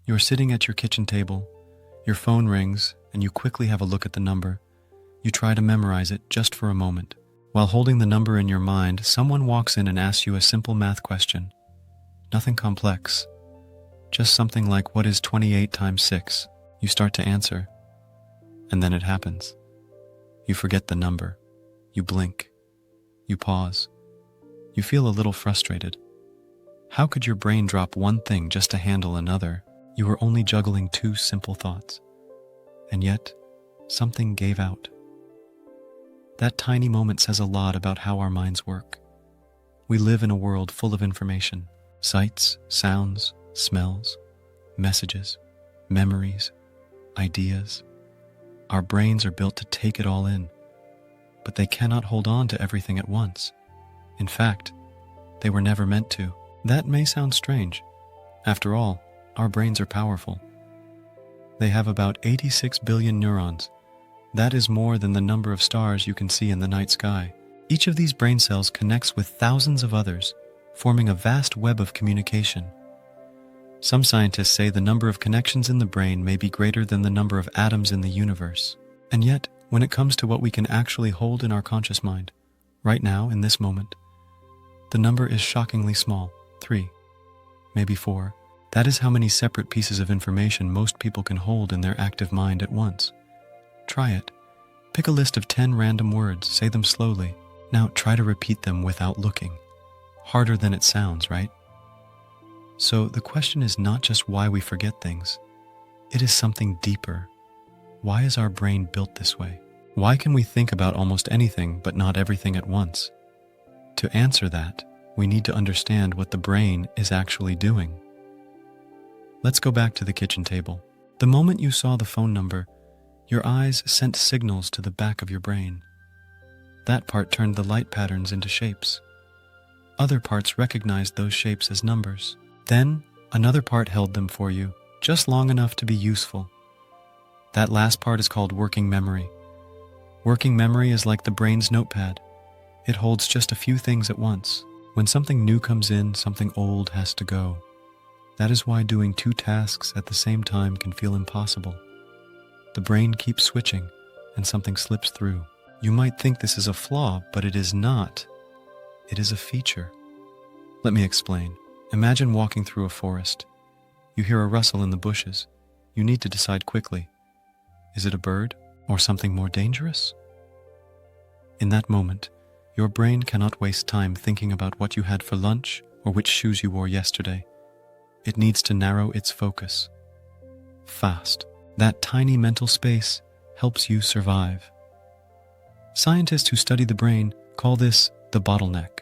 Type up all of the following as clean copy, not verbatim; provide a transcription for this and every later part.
You're sitting at your kitchen table, your phone rings, and you quickly have a look at the number. You try to memorize it just for a moment. While holding the number in your mind, someone walks in and asks you a simple math question. Nothing complex. Just something like, what is 28 times 6? You start to answer, and then it happens. You forget the number. You blink. You pause. You feel a little frustrated. How could your brain drop one thing just to handle another? You were only juggling two simple thoughts. And yet, something gave out. That tiny moment says a lot about how our minds work. We live in a world full of information. Sights, sounds, smells, messages, memories, ideas. Our brains are built to take it all in, but they cannot hold on to everything at once. In fact, they were never meant to. That may sound strange. After all, our brains are powerful. They have about 86 billion neurons. That is more than the number of stars you can see in the night sky. Each of these brain cells connects with thousands of others, forming a vast web of communication. Some scientists say the number of connections in the brain may be greater than the number of atoms in the universe. And yet, when it comes to what we can actually hold in our conscious mind, right now, in this moment, the number is shockingly small. 3, maybe 4. That is how many separate pieces of information most people can hold in their active mind at once. Try it. Pick a list of 10 random words, say them slowly. Now try to repeat them without looking. Harder than it sounds, right? So the question is not just why we forget things. It is something deeper. Why is our brain built this way? Why can we think about almost anything but not everything at once? To answer that, we need to understand what the brain is actually doing. Let's go back to the kitchen table. The moment you saw the phone number, your eyes sent signals to the back of your brain. That part turned the light patterns into shapes. Other parts recognized those shapes as numbers. Then, another part held them for you, just long enough to be useful. That last part is called working memory. Working memory is like the brain's notepad. It holds just a few things at once. When something new comes in, something old has to go. That is why doing 2 tasks at the same time can feel impossible. The brain keeps switching, and something slips through. You might think this is a flaw, but it is not. It is a feature. Let me explain. Imagine walking through a forest. You hear a rustle in the bushes. You need to decide quickly. Is it a bird or something more dangerous? In that moment, your brain cannot waste time thinking about what you had for lunch or which shoes you wore yesterday. It needs to narrow its focus. Fast. That tiny mental space helps you survive. Scientists who study the brain call this the bottleneck.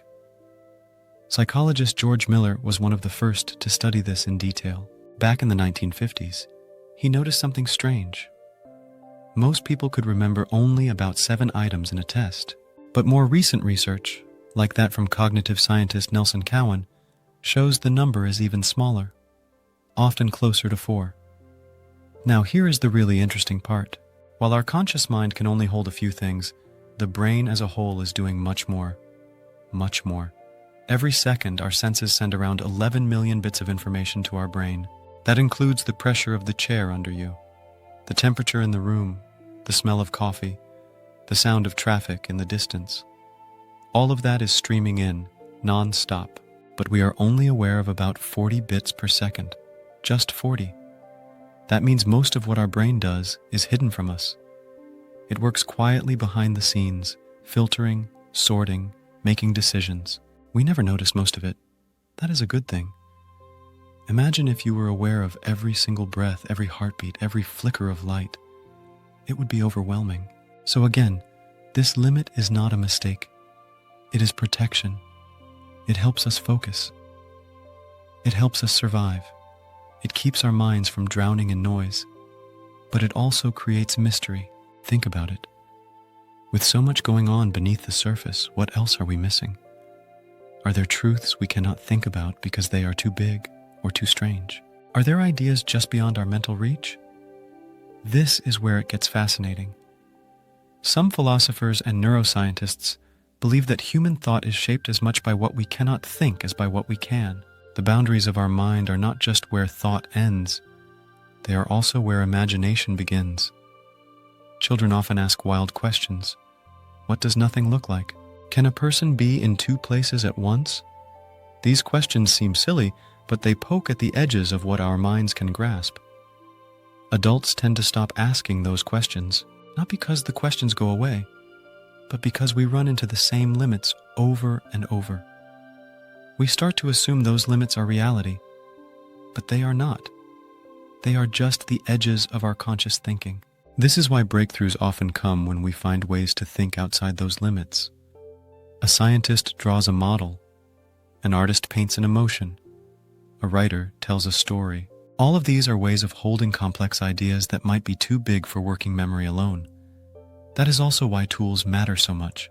Psychologist George Miller was one of the first to study this in detail. Back in the 1950s, he noticed something strange. Most people could remember only about 7 items in a test, but more recent research, like that from cognitive scientist Nelson Cowan, shows the number is even smaller, often closer to 4. Now here is the really interesting part. While our conscious mind can only hold a few things, the brain as a whole is doing much more. Much more. Every second, our senses send around 11 million bits of information to our brain. That includes the pressure of the chair under you, the temperature in the room, the smell of coffee, the sound of traffic in the distance. All of that is streaming in, non-stop, but we are only aware of about 40 bits per second. Just 40. That means most of what our brain does is hidden from us. It works quietly behind the scenes, filtering, sorting, making decisions. We never notice most of it. That is a good thing. Imagine if you were aware of every single breath, every heartbeat, every flicker of light. It would be overwhelming. So again, this limit is not a mistake. It is protection. It helps us focus. It helps us survive. It keeps our minds from drowning in noise. But it also creates mystery. Think about it. With so much going on beneath the surface, what else are we missing? Are there truths we cannot think about because they are too big or too strange? Are there ideas just beyond our mental reach? This is where it gets fascinating. Some philosophers and neuroscientists believe that human thought is shaped as much by what we cannot think as by what we can. The boundaries of our mind are not just where thought ends, They are also where imagination begins. Children often ask wild questions. What does nothing look like? Can a person be in two places at once? These questions seem silly, but they poke at the edges of what our minds can grasp. Adults tend to stop asking those questions, not because the questions go away, but because we run into the same limits over and over. We start to assume those limits are reality, but they are not. They are just the edges of our conscious thinking. This is why breakthroughs often come when we find ways to think outside those limits. A scientist draws a model. An artist paints an emotion. A writer tells a story. All of these are ways of holding complex ideas that might be too big for working memory alone. That is also why tools matter so much.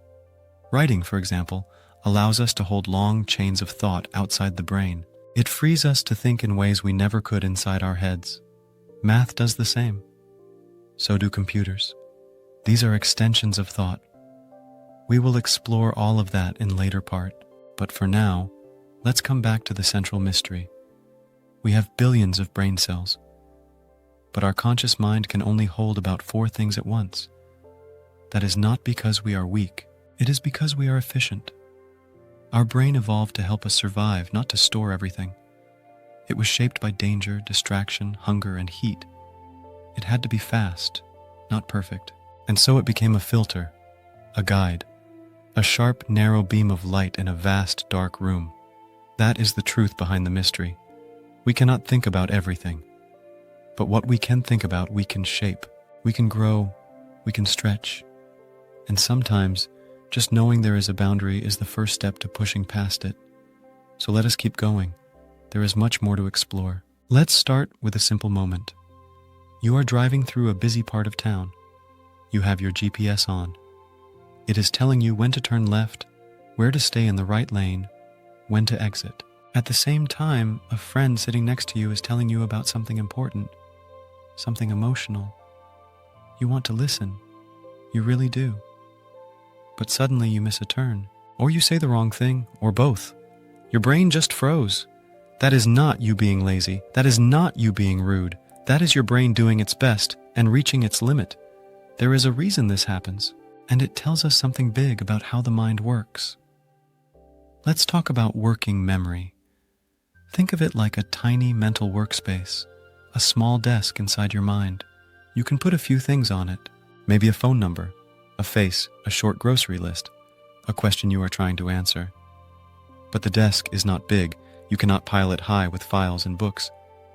Writing, for example, allows us to hold long chains of thought outside the brain. It frees us to think in ways we never could inside our heads. Math does the same. So do computers. These are extensions of thought. We will explore all of that in later part, but for now, let's come back to the central mystery. We have billions of brain cells, but our conscious mind can only hold about 4 things at once. That is not because we are weak, it is because we are efficient. Our brain evolved to help us survive, not to store everything. It was shaped by danger, distraction, hunger, and heat. It had to be fast, not perfect. And so it became a filter, a guide, a sharp, narrow beam of light in a vast, dark room. That is the truth behind the mystery. We cannot think about everything. But what we can think about, we can shape. We can grow. We can stretch. And sometimes, just knowing there is a boundary is the first step to pushing past it. So let us keep going. There is much more to explore. Let's start with a simple moment. You are driving through a busy part of town. You have your GPS on. It is telling you when to turn left, where to stay in the right lane, when to exit. At the same time, a friend sitting next to you is telling you about something important, something emotional. You want to listen. You really do. But suddenly you miss a turn, or you say the wrong thing, or both. Your brain just froze. That is not you being lazy. That is not you being rude. That is your brain doing its best and reaching its limit. There is a reason this happens, and it tells us something big about how the mind works. Let's talk about working memory. Think of it like a tiny mental workspace, a small desk inside your mind. You can put a few things on it, maybe a phone number, a face, a short grocery list, a question you are trying to answer. But the desk is not big. You cannot pile it high with files and books.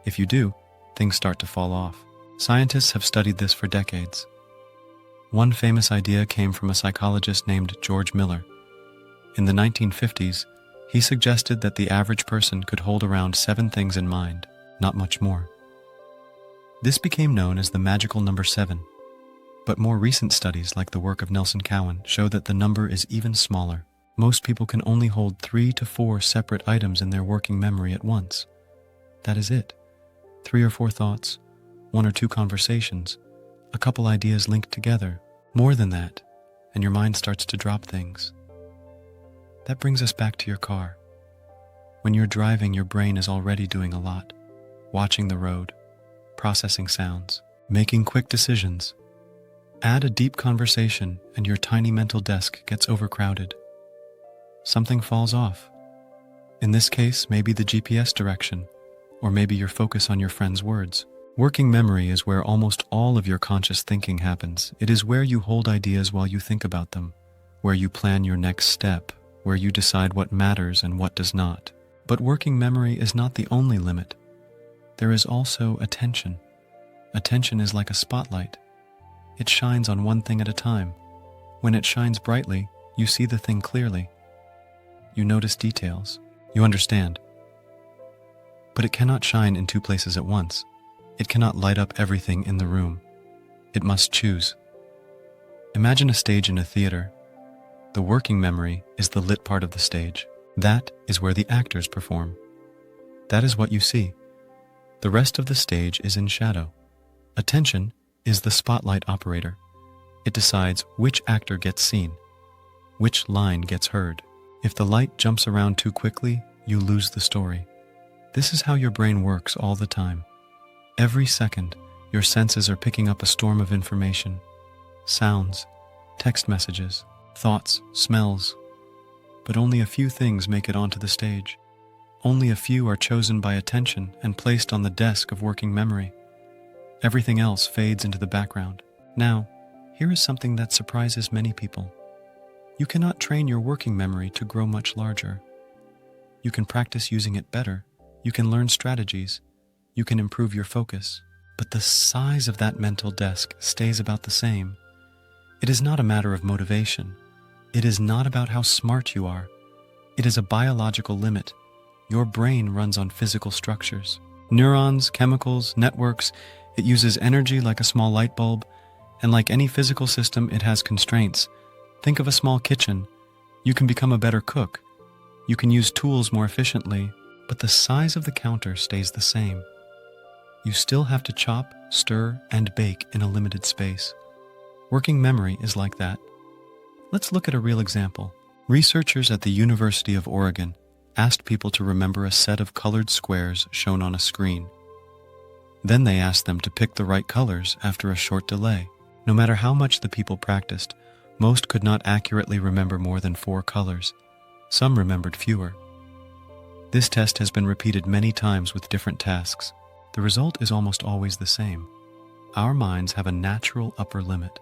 If you do, things start to fall off. Scientists have studied this for decades. One famous idea came from a psychologist named George Miller. In the 1950s, he suggested that the average person could hold around 7 things in mind, not much more. This became known as the magical number 7. But more recent studies, like the work of Nelson Cowan, show that the number is even smaller. Most people can only hold 3 to 4 separate items in their working memory at once. That is it. 3 or 4 thoughts, 1 or 2 conversations, a couple ideas linked together. More than that, and your mind starts to drop things. That brings us back to your car. When you're driving, your brain is already doing a lot. Watching the road, processing sounds, making quick decisions. Add a deep conversation and your tiny mental desk gets overcrowded. Something falls off. In this case, maybe the GPS direction, or maybe your focus on your friend's words. Working memory is where almost all of your conscious thinking happens. It is where you hold ideas while you think about them, where you plan your next step, where you decide what matters and what does not. But working memory is not the only limit. There is also attention. Attention is like a spotlight. It shines on one thing at a time. When it shines brightly, you see the thing clearly. You notice details. You understand. But it cannot shine in 2 places at once. It cannot light up everything in the room. It must choose. Imagine a stage in a theater. The working memory is the lit part of the stage. That is where the actors perform. That is what you see. The rest of the stage is in shadow. Attention is the spotlight operator. It decides which actor gets seen, which line gets heard. If the light jumps around too quickly, you lose the story. This is how your brain works all the time. Every second, your senses are picking up a storm of information. Sounds, text messages, thoughts, smells. But only a few things make it onto the stage. Only a few are chosen by attention and placed on the desk of working memory. Everything else fades into the background. Now, here is something that surprises many people. You cannot train your working memory to grow much larger. You can practice using it better. You can learn strategies. You can improve your focus. But the size of that mental desk stays about the same. It is not a matter of motivation. It is not about how smart you are. It is a biological limit. Your brain runs on physical structures. Neurons, chemicals, networks. It uses energy like a small light bulb. And like any physical system, it has constraints. Think of a small kitchen. You can become a better cook. You can use tools more efficiently, but the size of the counter stays the same. You still have to chop, stir, and bake in a limited space. Working memory is like that. Let's look at a real example. Researchers at the University of Oregon asked people to remember a set of colored squares shown on a screen. Then they asked them to pick the right colors after a short delay. No matter how much the people practiced, most could not accurately remember more than 4 colors. Some remembered fewer. This test has been repeated many times with different tasks. The result is almost always the same. Our minds have a natural upper limit.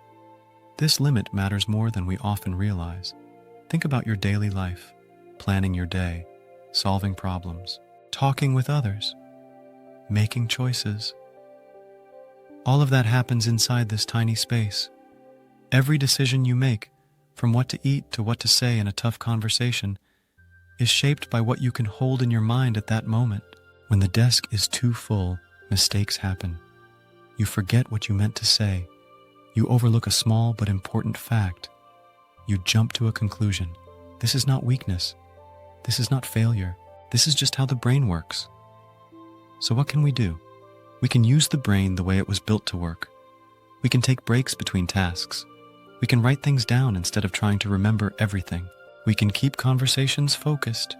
This limit matters more than we often realize. Think about your daily life, planning your day, solving problems, talking with others, making choices. All of that happens inside this tiny space. Every decision you make, from what to eat to what to say in a tough conversation, is shaped by what you can hold in your mind at that moment. When the desk is too full, mistakes happen. You forget what you meant to say. You overlook a small but important fact. You jump to a conclusion. This is not weakness. This is not failure. This is just how the brain works. So what can we do? We can use the brain the way it was built to work. We can take breaks between tasks. We can write things down instead of trying to remember everything. We can keep conversations focused.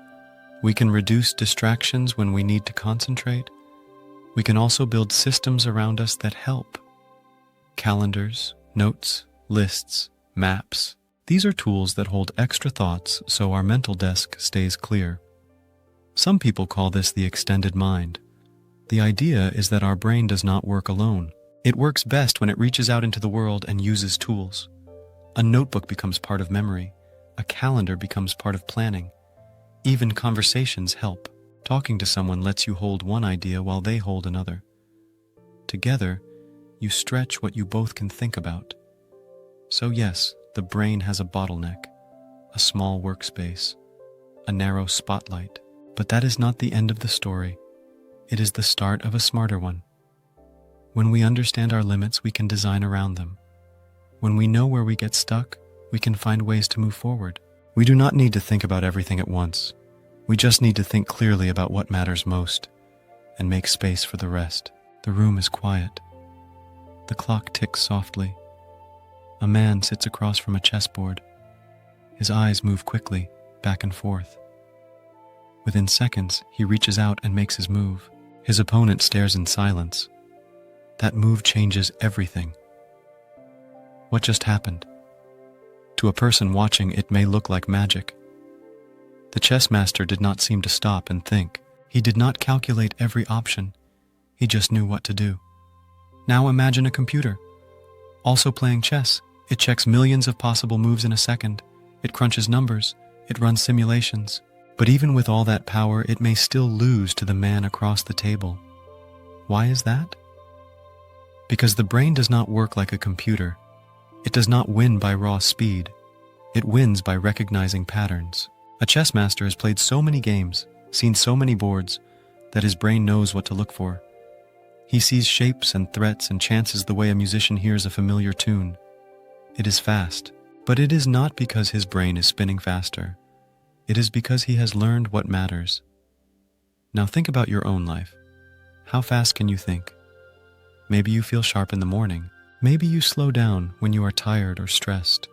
We can reduce distractions when we need to concentrate. We can also build systems around us that help. Calendars, notes, lists, maps. These are tools that hold extra thoughts so our mental desk stays clear. Some people call this the extended mind. The idea is that our brain does not work alone. It works best when it reaches out into the world and uses tools. A notebook becomes part of memory. A calendar becomes part of planning. Even conversations help. Talking to someone lets you hold one idea while they hold another. Together, you stretch what you both can think about. So yes, the brain has a bottleneck, a small workspace, a narrow spotlight. But that is not the end of the story. It is the start of a smarter one. When we understand our limits, we can design around them. When we know where we get stuck, we can find ways to move forward. We do not need to think about everything at once. We just need to think clearly about what matters most and make space for the rest. The room is quiet. The clock ticks softly. A man sits across from a chessboard. His eyes move quickly, back and forth. Within seconds, he reaches out and makes his move. His opponent stares in silence. That move changes everything. What just happened? To a person watching, it may look like magic. The chess master did not seem to stop and think. He did not calculate every option. He just knew what to do. Now imagine a computer, also playing chess. It checks millions of possible moves in a second. It crunches numbers. It runs simulations. But even with all that power, it may still lose to the man across the table. Why is that? Because the brain does not work like a computer. It does not win by raw speed. It wins by recognizing patterns. A chess master has played so many games, seen so many boards, that his brain knows what to look for. He sees shapes and threats and chances the way a musician hears a familiar tune. It is fast, but it is not because his brain is spinning faster. It is because he has learned what matters. Now think about your own life. How fast can you think? Maybe you feel sharp in the morning. Maybe you slow down when you are tired or stressed.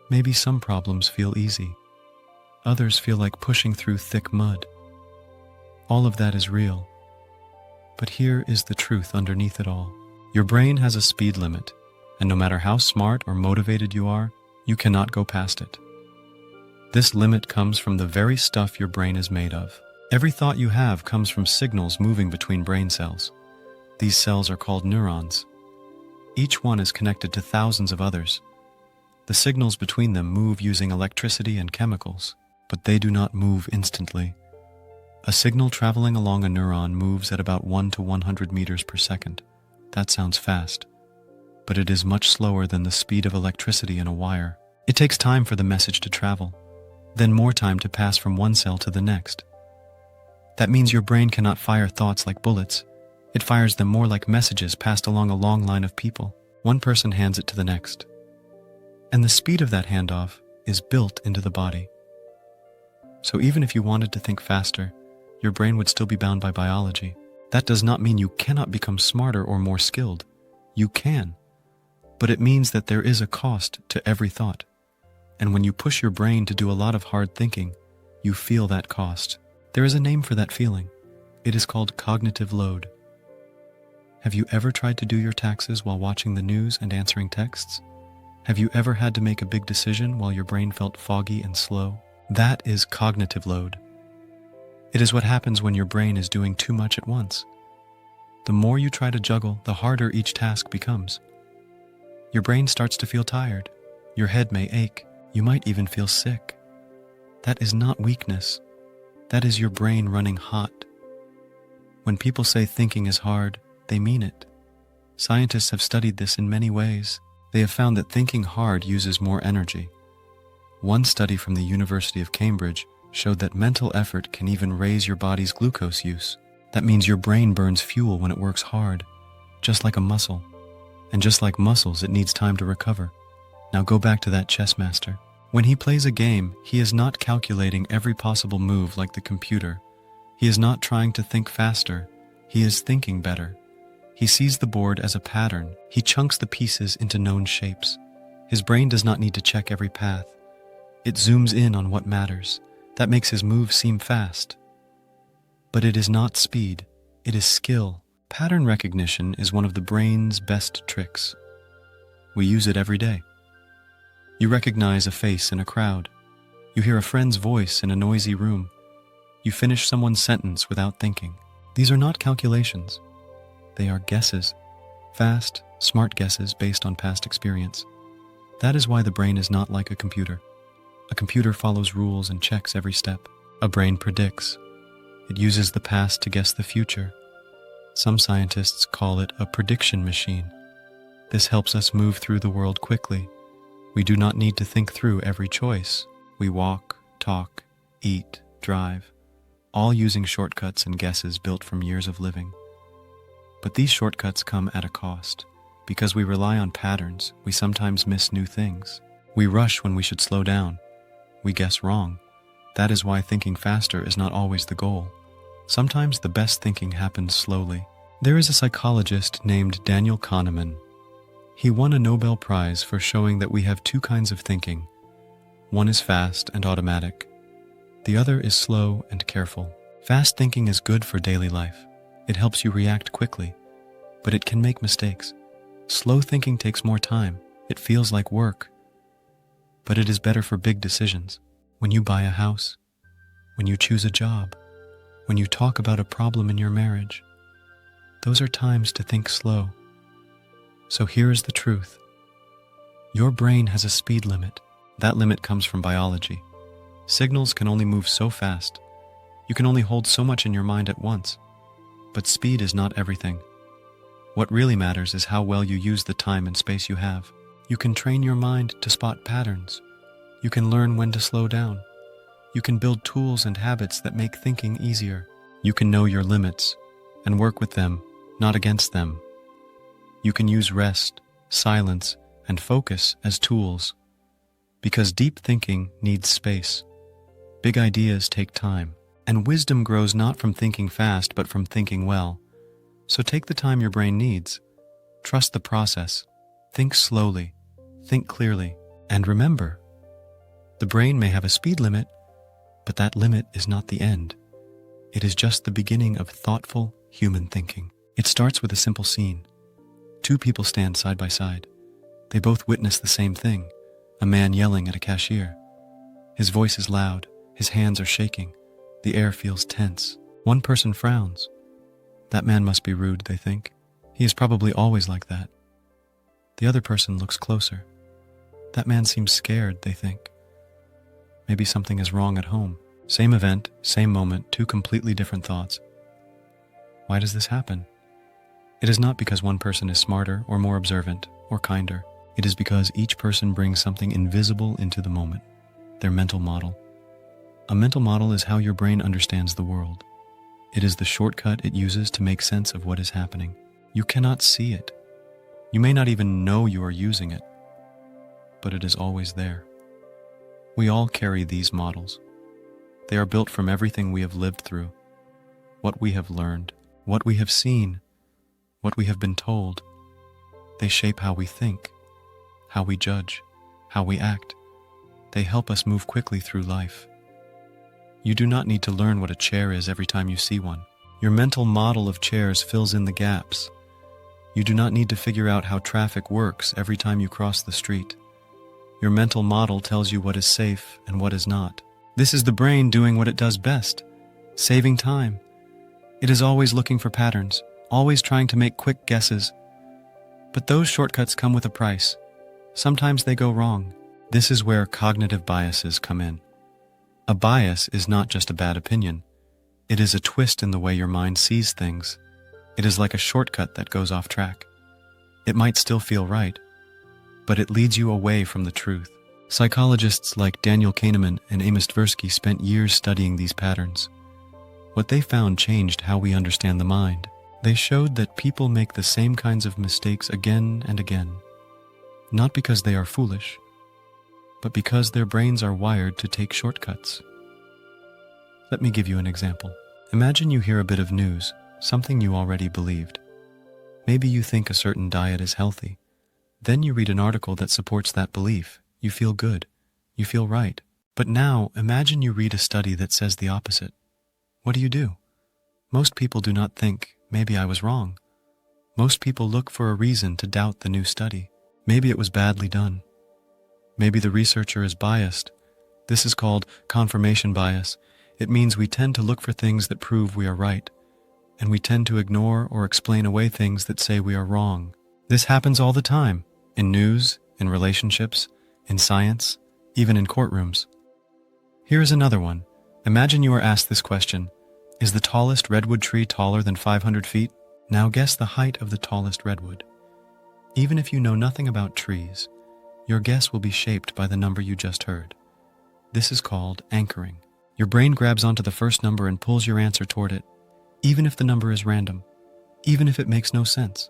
Maybe some problems feel easy. Others feel like pushing through thick mud. All of that is real. But here is the truth underneath it all. Your brain has a speed limit, and no matter how smart or motivated you are, you cannot go past it. This limit comes from the very stuff your brain is made of. Every thought you have comes from signals moving between brain cells. These cells are called neurons. Each one is connected to thousands of others. The signals between them move using electricity and chemicals, but they do not move instantly. A signal traveling along a neuron moves at about 1 to 100 meters per second. That sounds fast, but it is much slower than the speed of electricity in a wire. It takes time for the message to travel, then more time to pass from one cell to the next. That means your brain cannot fire thoughts like bullets. It fires them more like messages passed along a long line of people. One person hands it to the next. And the speed of that handoff is built into the body. So even if you wanted to think faster, your brain would still be bound by biology. That does not mean you cannot become smarter or more skilled. You can. But it means that there is a cost to every thought. And when you push your brain to do a lot of hard thinking, you feel that cost. There is a name for that feeling. It is called cognitive load. Have you ever tried to do your taxes while watching the news and answering texts? Have you ever had to make a big decision while your brain felt foggy and slow? That is cognitive load. It is what happens when your brain is doing too much at once. The more you try to juggle, the harder each task becomes. Your brain starts to feel tired. Your head may ache. You might even feel sick. That is not weakness. That is your brain running hot. When people say thinking is hard, they mean it. Scientists have studied this in many ways. They have found that thinking hard uses more energy. One study from the University of Cambridge showed that mental effort can even raise your body's glucose use. That means your brain burns fuel when it works hard, just like a muscle. And just like muscles, it needs time to recover. Now go back to that chess master. When he plays a game, he is not calculating every possible move like the computer. He is not trying to think faster. He is thinking better. He sees the board as a pattern. He chunks the pieces into known shapes. His brain does not need to check every path. It zooms in on what matters. That makes his moves seem fast. But it is not speed. It is skill. Pattern recognition is one of the brain's best tricks. We use it every day. You recognize a face in a crowd. You hear a friend's voice in a noisy room. You finish someone's sentence without thinking. These are not calculations. They are guesses. Fast, smart guesses based on past experience. That is why the brain is not like a computer. A computer follows rules and checks every step. A brain predicts. It uses the past to guess the future. Some scientists call it a prediction machine. This helps us move through the world quickly. We do not need to think through every choice. We walk, talk, eat, drive, all using shortcuts and guesses built from years of living. But these shortcuts come at a cost. Because we rely on patterns, we sometimes miss new things. We rush when we should slow down. We guess wrong. That is why thinking faster is not always the goal. Sometimes the best thinking happens slowly. There is a psychologist named Daniel Kahneman. He won a Nobel Prize for showing that we have two kinds of thinking. One is fast and automatic. The other is slow and careful. Fast thinking is good for daily life. It helps you react quickly, but it can make mistakes. Slow thinking takes more time. It feels like work, but it is better for big decisions. When you buy a house, when you choose a job, when you talk about a problem in your marriage, those are times to think slow. So here is the truth. Your brain has a speed limit. That limit comes from biology. Signals can only move so fast. You can only hold so much in your mind at once. But speed is not everything. What really matters is how well you use the time and space you have. You can train your mind to spot patterns. You can learn when to slow down. You can build tools and habits that make thinking easier. You can know your limits and work with them, not against them. You can use rest, silence, and focus as tools. Because deep thinking needs space. Big ideas take time. And wisdom grows not from thinking fast, but from thinking well. So take the time your brain needs. Trust the process. Think slowly. Think clearly. And remember, the brain may have a speed limit, but that limit is not the end. It is just the beginning of thoughtful, human thinking. It starts with a simple scene. Two people stand side by side. They both witness the same thing, a man yelling at a cashier. His voice is loud, his hands are shaking, the air feels tense. One person frowns. That man must be rude, they think. He is probably always like that. The other person looks closer. That man seems scared, they think. Maybe something is wrong at home. Same event, same moment, two completely different thoughts. Why does this happen? It is not because one person is smarter or more observant or kinder. It is because each person brings something invisible into the moment, their mental model. A mental model is how your brain understands the world. It is the shortcut it uses to make sense of what is happening. You cannot see it. You may not even know you are using it, but it is always there. We all carry these models. They are built from everything we have lived through, what we have learned, what we have seen, what we have been told. They shape how we think, how we judge, how we act. They help us move quickly through life. You do not need to learn what a chair is every time you see one. Your mental model of chairs fills in the gaps. You do not need to figure out how traffic works every time you cross the street. Your mental model tells you what is safe and what is not. This is the brain doing what it does best, saving time. It is always looking for patterns, always trying to make quick guesses. But those shortcuts come with a price. Sometimes they go wrong. This is where cognitive biases come in. A bias is not just a bad opinion. It is a twist in the way your mind sees things. It is like a shortcut that goes off track. It might still feel right, but it leads you away from the truth. Psychologists like Daniel Kahneman and Amos Tversky spent years studying these patterns. What they found changed how we understand the mind. They showed that people make the same kinds of mistakes again and again, not because they are foolish, but because their brains are wired to take shortcuts. Let me give you an example. Imagine you hear a bit of news, something you already believed. Maybe you think a certain diet is healthy. Then you read an article that supports that belief. You feel good. You feel right. But now, imagine you read a study that says the opposite. What do? Most people do not think, maybe I was wrong. Most people look for a reason to doubt the new study. Maybe it was badly done. Maybe the researcher is biased. This is called confirmation bias. It means we tend to look for things that prove we are right, and we tend to ignore or explain away things that say we are wrong. This happens all the time, in news, in relationships, in science, even in courtrooms. Here is another one. Imagine you are asked this question: is the tallest redwood tree taller than 500 feet? Now guess the height of the tallest redwood. Even if you know nothing about trees, your guess will be shaped by the number you just heard. This is called anchoring. Your brain grabs onto the first number and pulls your answer toward it, even if the number is random, even if it makes no sense.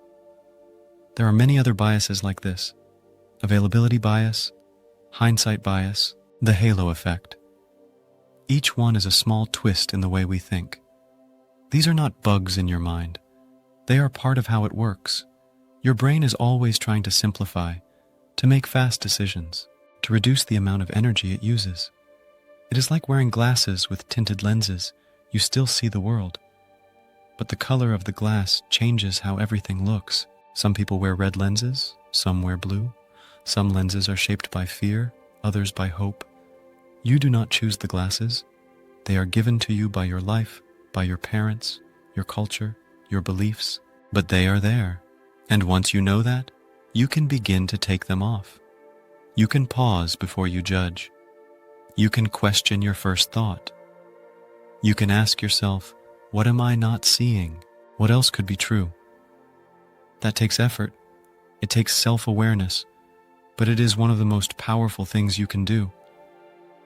There are many other biases like this: availability bias, hindsight bias, the halo effect. Each one is a small twist in the way we think. These are not bugs in your mind. They are part of how it works. Your brain is always trying to simplify, to make fast decisions, to reduce the amount of energy it uses. It is like wearing glasses with tinted lenses. You still see the world, but the color of the glass changes how everything looks. Some people wear red lenses, some wear blue. Some lenses are shaped by fear, others by hope. You do not choose the glasses. They are given to you by your life, by your parents, your culture, your beliefs, but they are there. And once you know that, you can begin to take them off. You can pause before you judge. You can question your first thought. You can ask yourself, what am I not seeing? What else could be true? That takes effort. It takes self-awareness, but it is one of the most powerful things you can do.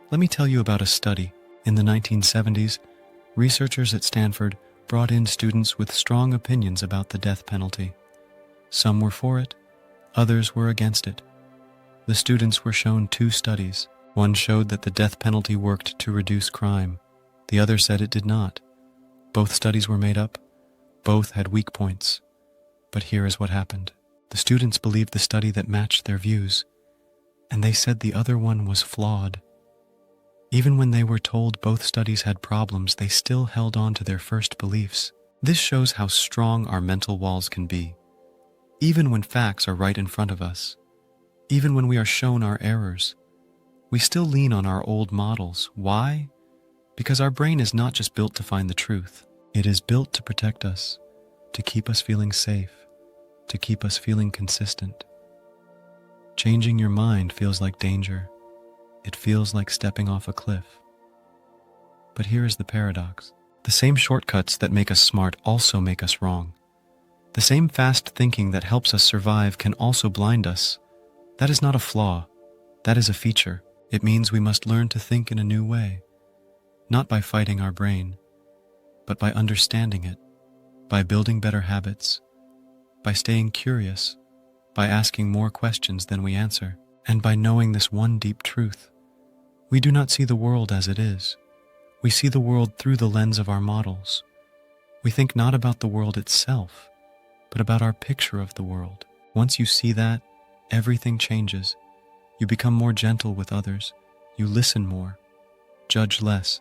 Let me tell you about a study. In the 1970s, researchers at Stanford brought in students with strong opinions about the death penalty. Some were for it, others were against it. The students were shown two studies. One showed that the death penalty worked to reduce crime. The other said it did not. Both studies were made up. Both had weak points. But here is what happened. The students believed the study that matched their views, and they said the other one was flawed. Even when they were told both studies had problems, they still held on to their first beliefs. This shows how strong our mental walls can be. Even when facts are right in front of us, even when we are shown our errors, we still lean on our old models. Why? Because our brain is not just built to find the truth. It is built to protect us, to keep us feeling safe, to keep us feeling consistent. Changing your mind feels like danger. It feels like stepping off a cliff. But here is the paradox. The same shortcuts that make us smart also make us wrong. The same fast thinking that helps us survive can also blind us. That is not a flaw. That is a feature. It means we must learn to think in a new way, not by fighting our brain, but by understanding it, by building better habits, by staying curious, by asking more questions than we answer, and by knowing this one deep truth. We do not see the world as it is. We see the world through the lens of our models. We think not about the world itself, but about our picture of the world. Once you see that, everything changes. You become more gentle with others. You listen more, judge less.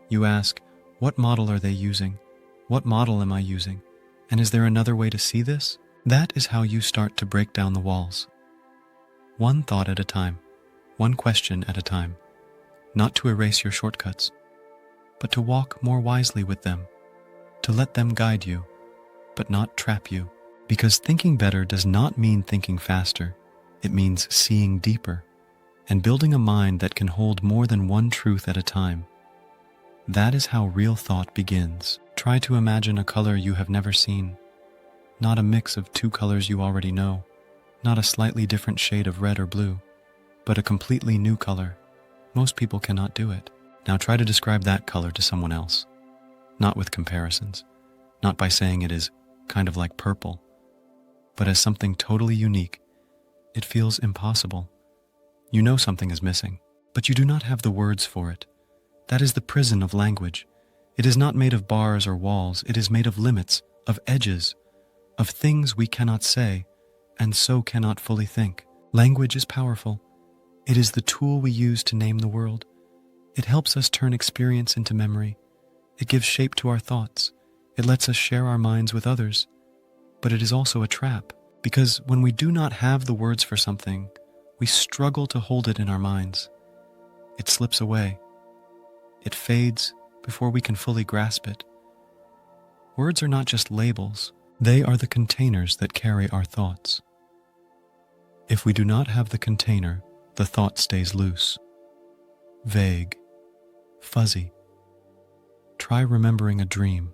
You ask, what model are they using? What model am I using? And is there another way to see this? That is how you start to break down the walls. One thought at a time, one question at a time. Not to erase your shortcuts, but to walk more wisely with them, to let them guide you, but not trap you. Because thinking better does not mean thinking faster. It means seeing deeper and building a mind that can hold more than one truth at a time. That is how real thought begins. Try to imagine a color you have never seen, not a mix of two colors you already know, not a slightly different shade of red or blue, but a completely new color. Most people cannot do it. Now try to describe that color to someone else, not with comparisons, not by saying it is kind of like purple, but as something totally unique. It feels impossible. You know something is missing, but you do not have the words for it. That is the prison of language. It is not made of bars or walls. It is made of limits, of edges, of things we cannot say, and so cannot fully think. Language is powerful. It is the tool we use to name the world. It helps us turn experience into memory. It gives shape to our thoughts. It lets us share our minds with others. But it is also a trap, because when we do not have the words for something, we struggle to hold it in our minds. It slips away. It fades before we can fully grasp it. Words are not just labels. They are the containers that carry our thoughts. If we do not have the container, the thought stays loose, vague, fuzzy. Try remembering a dream.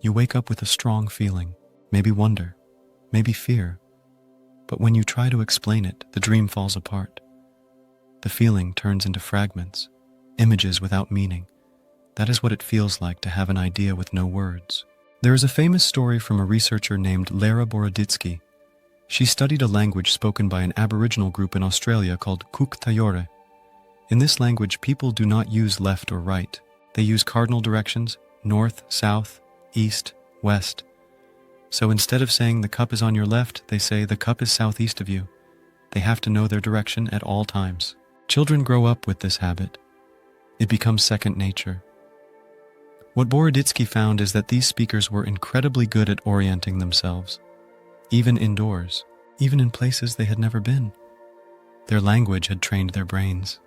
You wake up with a strong feeling, maybe wonder, maybe fear. But when you try to explain it, the dream falls apart. The feeling turns into fragments, images without meaning. That is what it feels like to have an idea with no words. There is a famous story from a researcher named Lara Boroditsky. She studied a language spoken by an Aboriginal group in Australia called Cook Tayore. In this language, people do not use left or right. They use cardinal directions, north, south, east, west. So instead of saying the cup is on your left, they say the cup is southeast of you. They have to know their direction at all times. Children grow up with this habit. It becomes second nature. What Boroditsky found is that these speakers were incredibly good at orienting themselves, even indoors, even in places they had never been. Their language had trained their brains.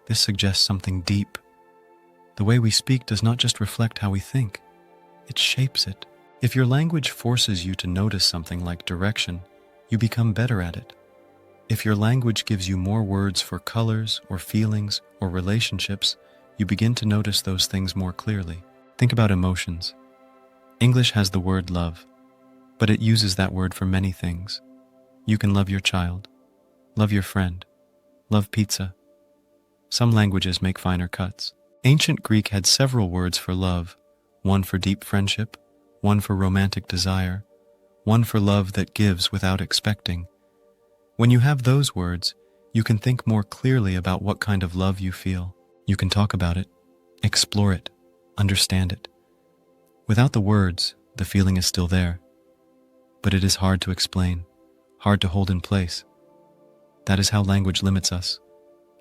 This suggests something deep. The way we speak does not just reflect how we think, it shapes it. If your language forces you to notice something like direction, you become better at it. If your language gives you more words for colors or feelings or relationships, you begin to notice those things more clearly. Think about emotions. English has the word love, but it uses that word for many things. You can love your child, love your friend, love pizza. Some languages make finer cuts. Ancient Greek had several words for love, one for deep friendship, one for romantic desire, one for love that gives without expecting. When you have those words, you can think more clearly about what kind of love you feel. You can talk about it, explore it, understand it. Without the words, the feeling is still there, but it is hard to explain, hard to hold in place. That is how language limits us,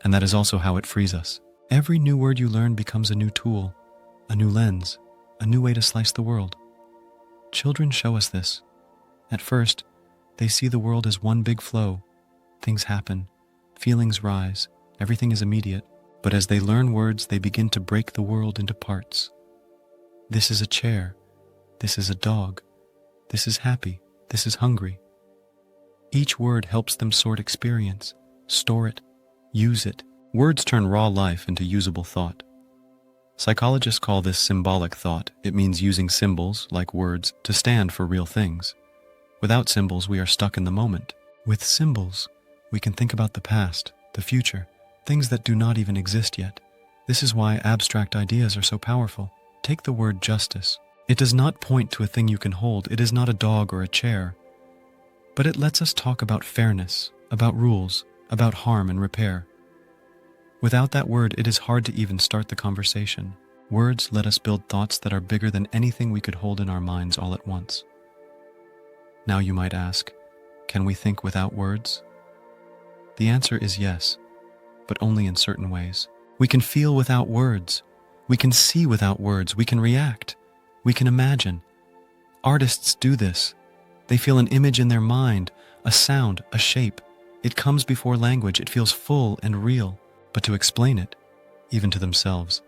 and that is also how it frees us. Every new word you learn becomes a new tool, a new lens, a new way to slice the world. Children show us this. At first, they see the world as one big flow. Things happen, feelings rise, everything is immediate. But as they learn words, they begin to break the world into parts. This is a chair. This is a dog. This is happy. This is hungry. Each word helps them sort experience, store it, use it. Words turn raw life into usable thought. Psychologists call this symbolic thought. It means using symbols, like words, to stand for real things. Without symbols, we are stuck in the moment. With symbols, we can think about the past, the future, things that do not even exist yet. This is why abstract ideas are so powerful. Take the word justice. It does not point to a thing you can hold. It is not a dog or a chair. But it lets us talk about fairness, about rules, about harm and repair. Without that word, it is hard to even start the conversation. Words let us build thoughts that are bigger than anything we could hold in our minds all at once. Now you might ask, can we think without words? The answer is yes, but only in certain ways. We can feel without words. We can see without words. We can react. We can imagine. Artists do this. They feel an image in their mind, a sound, a shape. It comes before language. It feels full and real. But to explain it, even to themselves,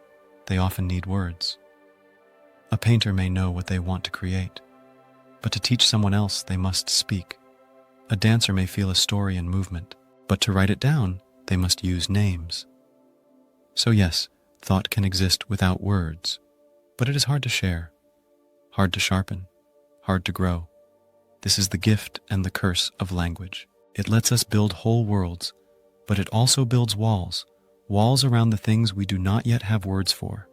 they often need words. A painter may know what they want to create, but to teach someone else, they must speak. A dancer may feel a story and movement, but to write it down, they must use names. So yes, thought can exist without words, but it is hard to share, hard to sharpen, hard to grow. This is the gift and the curse of language. It lets us build whole worlds, but it also builds walls around the things we do not yet have words for.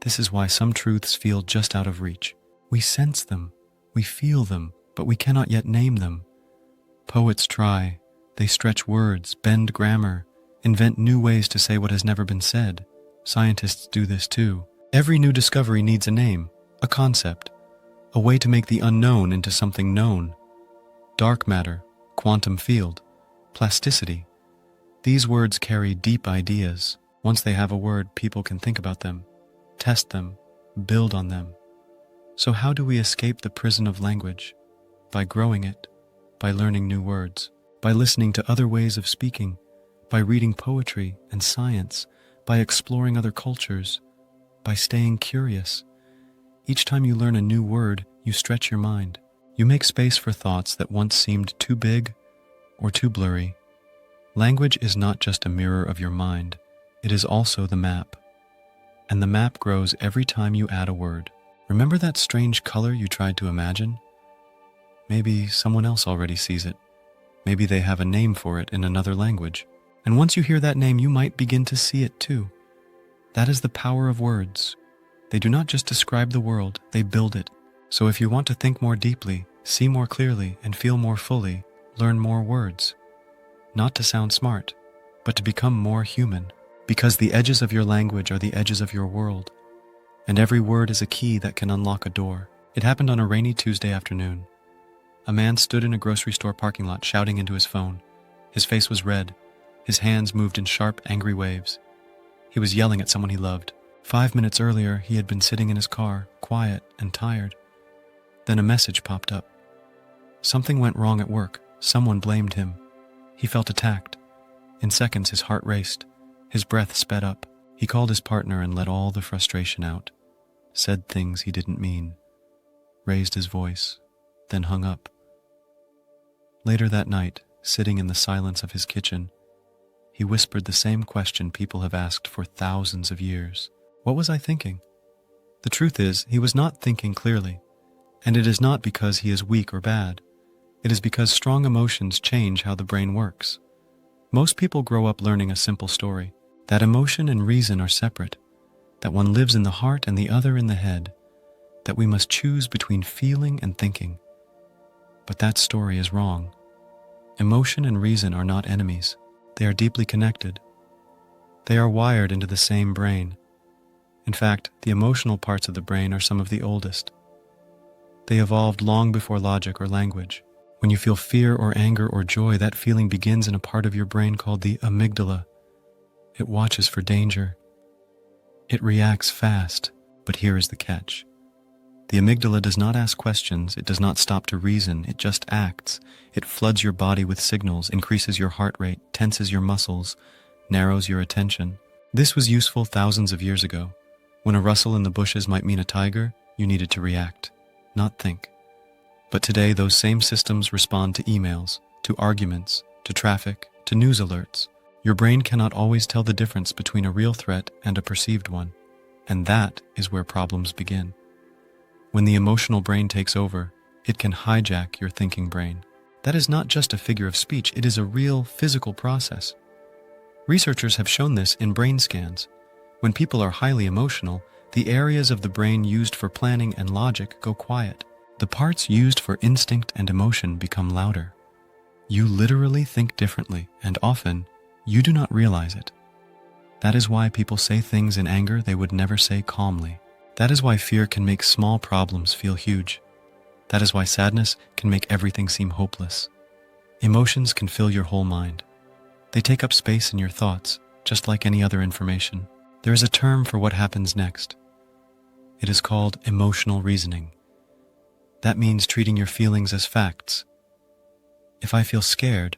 This is why some truths feel just out of reach. We sense them, we feel them, but we cannot yet name them. Poets try. They stretch words, bend grammar, invent new ways to say what has never been said. Scientists do this too. Every new discovery needs a name, a concept, a way to make the unknown into something known. Dark matter, quantum field, plasticity. These words carry deep ideas. Once they have a word, people can think about them, test them, build on them. So how do we escape the prison of language? By growing it, by learning new words, by listening to other ways of speaking, by reading poetry and science, by exploring other cultures, by staying curious. Each time you learn a new word, you stretch your mind. You make space for thoughts that once seemed too big or too blurry. Language is not just a mirror of your mind, it is also the map. And the map grows every time you add a word. Remember that strange color you tried to imagine? Maybe someone else already sees it. Maybe they have a name for it in another language. And once you hear that name, you might begin to see it too. That is the power of words. They do not just describe the world, they build it. So if you want to think more deeply, see more clearly, and feel more fully, learn more words. Not to sound smart, but to become more human. Because the edges of your language are the edges of your world. And every word is a key that can unlock a door. It happened on a rainy Tuesday afternoon. A man stood in a grocery store parking lot shouting into his phone. His face was red. His hands moved in sharp, angry waves. He was yelling at someone he loved. 5 minutes earlier, he had been sitting in his car, quiet and tired. Then a message popped up. Something went wrong at work. Someone blamed him. He felt attacked. In seconds, his heart raced. His breath sped up. He called his partner and let all the frustration out. Said things he didn't mean. Raised his voice, then hung up. Later that night, sitting in the silence of his kitchen, he whispered the same question people have asked for thousands of years. What was I thinking? The truth is, he was not thinking clearly. And it is not because he is weak or bad. It is because strong emotions change how the brain works. Most people grow up learning a simple story, that emotion and reason are separate, that one lives in the heart and the other in the head, that we must choose between feeling and thinking. But that story is wrong. Emotion and reason are not enemies. They are deeply connected. They are wired into the same brain. In fact, the emotional parts of the brain are some of the oldest. They evolved long before logic or language. When you feel fear or anger or joy, that feeling begins in a part of your brain called the amygdala. It watches for danger. It reacts fast, but here is the catch. The amygdala does not ask questions, it does not stop to reason, it just acts. It floods your body with signals, increases your heart rate, tenses your muscles, narrows your attention. This was useful thousands of years ago. When a rustle in the bushes might mean a tiger, you needed to react, not think. But today, those same systems respond to emails, to arguments, to traffic, to news alerts. Your brain cannot always tell the difference between a real threat and a perceived one. And that is where problems begin. When the emotional brain takes over, it can hijack your thinking brain. That is not just a figure of speech, it is a real physical process. Researchers have shown this in brain scans. When people are highly emotional, the areas of the brain used for planning and logic go quiet. The parts used for instinct and emotion become louder. You literally think differently, and often, you do not realize it. That is why people say things in anger they would never say calmly. That is why fear can make small problems feel huge. That is why sadness can make everything seem hopeless. Emotions can fill your whole mind. They take up space in your thoughts, just like any other information. There is a term for what happens next. It is called emotional reasoning. That means treating your feelings as facts. If I feel scared,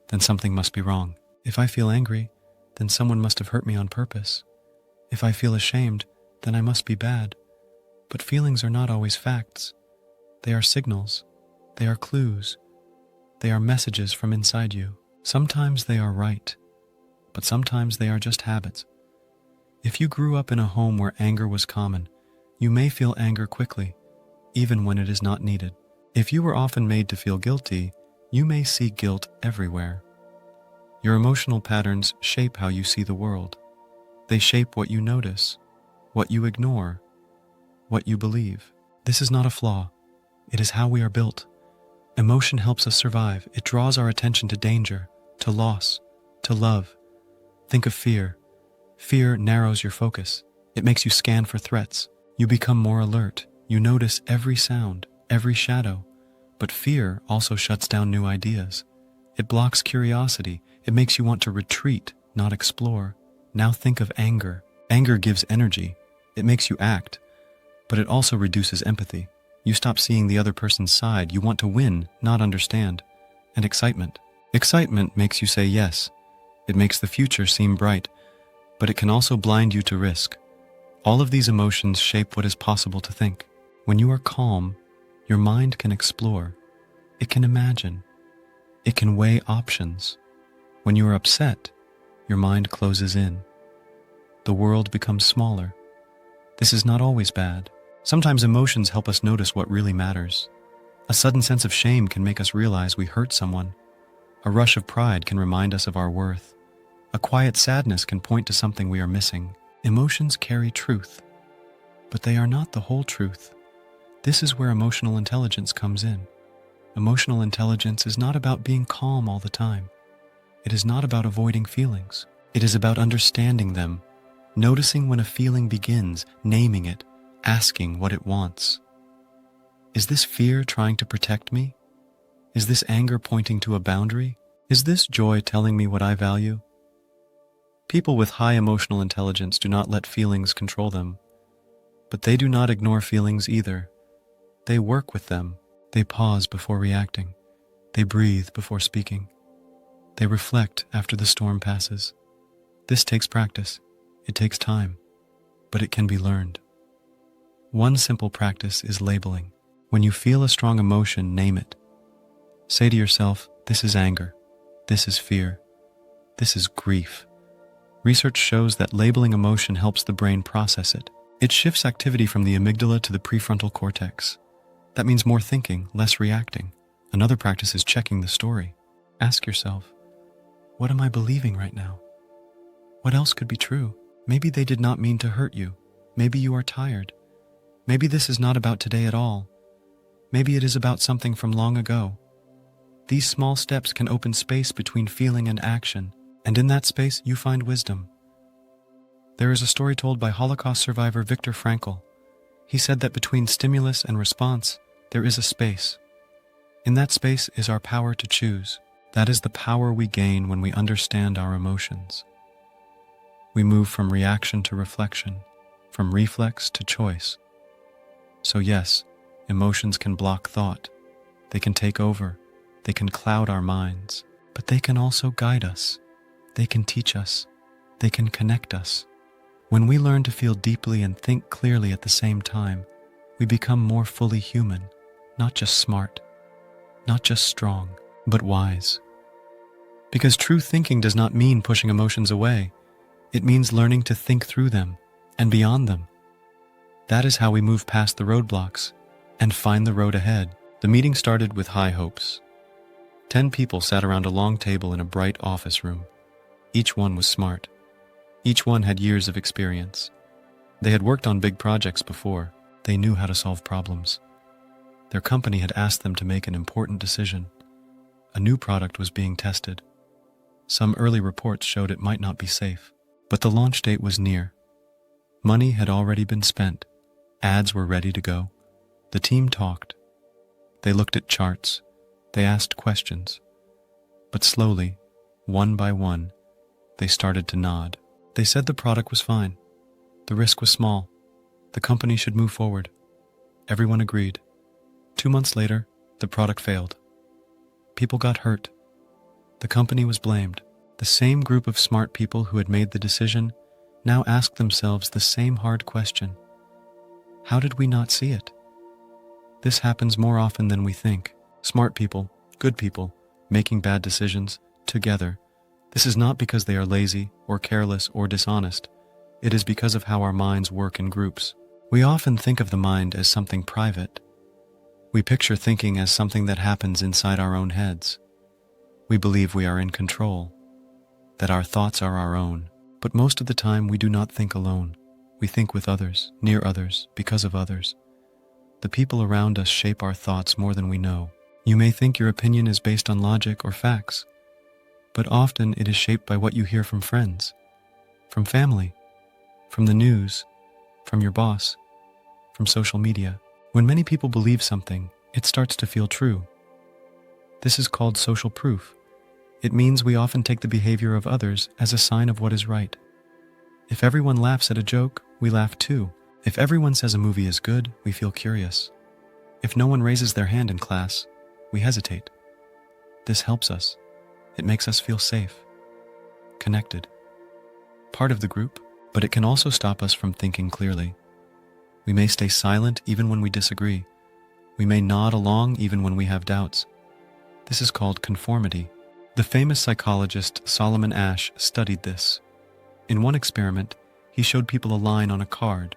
then something must be wrong. If I feel angry, then someone must have hurt me on purpose. If I feel ashamed, then I must be bad. But feelings are not always facts. They are signals. They are clues. They are messages from inside you. Sometimes they are right, but sometimes they are just habits. If you grew up in a home where anger was common, you may feel anger quickly, even when it is not needed. If you were often made to feel guilty, you may see guilt everywhere. Your emotional patterns shape how you see the world. They shape what you notice, what you ignore, what you believe. This is not a flaw. It is how we are built. Emotion helps us survive. It draws our attention to danger, to loss, to love. Think of fear. Fear narrows your focus. It makes you scan for threats. You become more alert. You notice every sound, every shadow. But fear also shuts down new ideas. It blocks curiosity. It makes you want to retreat, not explore. Now think of anger. Anger gives energy. It makes you act. But it also reduces empathy. You stop seeing the other person's side. You want to win, not understand. And excitement. Excitement makes you say yes. It makes the future seem bright. But it can also blind you to risk. All of these emotions shape what is possible to think. When you are calm, your mind can explore. It can imagine. It can weigh options. When you are upset, your mind closes in. The world becomes smaller. This is not always bad. Sometimes emotions help us notice what really matters. A sudden sense of shame can make us realize we hurt someone. A rush of pride can remind us of our worth. A quiet sadness can point to something we are missing. Emotions carry truth, but they are not the whole truth. This is where emotional intelligence comes in. Emotional intelligence is not about being calm all the time. It is not about avoiding feelings. It is about understanding them, noticing when a feeling begins, naming it, asking what it wants. Is this fear trying to protect me? Is this anger pointing to a boundary? Is this joy telling me what I value? People with high emotional intelligence do not let feelings control them. But they do not ignore feelings either. They work with them. They pause before reacting. They breathe before speaking. They reflect after the storm passes. This takes practice. It takes time. But it can be learned. One simple practice is labeling. When you feel a strong emotion, name it. Say to yourself, this is anger. This is fear. This is grief. Research shows that labeling emotion helps the brain process it. It shifts activity from the amygdala to the prefrontal cortex. That means more thinking, less reacting. Another practice is checking the story. Ask yourself, what am I believing right now? What else could be true? Maybe they did not mean to hurt you. Maybe you are tired. Maybe this is not about today at all. Maybe it is about something from long ago. These small steps can open space between feeling and action, and in that space you find wisdom. There is a story told by Holocaust survivor Viktor Frankl. He said that between stimulus and response, there is a space. In that space is our power to choose. That is the power we gain when we understand our emotions. We move from reaction to reflection, from reflex to choice. So yes, emotions can block thought. They can take over. They can cloud our minds. But they can also guide us. They can teach us. They can connect us. When we learn to feel deeply and think clearly at the same time, we become more fully human, not just smart, not just strong, but wise. Because true thinking does not mean pushing emotions away. It means learning to think through them and beyond them. That is how we move past the roadblocks and find the road ahead. The meeting started with high hopes. 10 people sat around a long table in a bright office room. Each one was smart. Each one had years of experience. They had worked on big projects before. They knew how to solve problems. Their company had asked them to make an important decision. A new product was being tested. Some early reports showed it might not be safe, but the launch date was near. Money had already been spent. Ads were ready to go. The team talked. They looked at charts. They asked questions. But slowly, one by one, they started to nod. They said the product was fine. The risk was small. The company should move forward. Everyone agreed. 2 months later, the product failed. People got hurt. The company was blamed. The same group of smart people who had made the decision now asked themselves the same hard question. How did we not see it? This happens more often than we think. Smart people, good people, making bad decisions, together. This is not because they are lazy or careless or dishonest. It is because of how our minds work in groups. We often think of the mind as something private. We picture thinking as something that happens inside our own heads. We believe we are in control, that our thoughts are our own. But most of the time we do not think alone. We think with others, near others, because of others. The people around us shape our thoughts more than we know. You may think your opinion is based on logic or facts, but often it is shaped by what you hear from friends, from family, from the news, from your boss, from social media. When many people believe something, it starts to feel true. This is called social proof. It means we often take the behavior of others as a sign of what is right. If everyone laughs at a joke, we laugh too. If everyone says a movie is good, we feel curious. If no one raises their hand in class, we hesitate. This helps us. It makes us feel safe, connected, part of the group, but it can also stop us from thinking clearly. We may stay silent even when we disagree. We may nod along even when we have doubts. This is called conformity. The famous psychologist Solomon Asch studied this. In one experiment, he showed people a line on a card.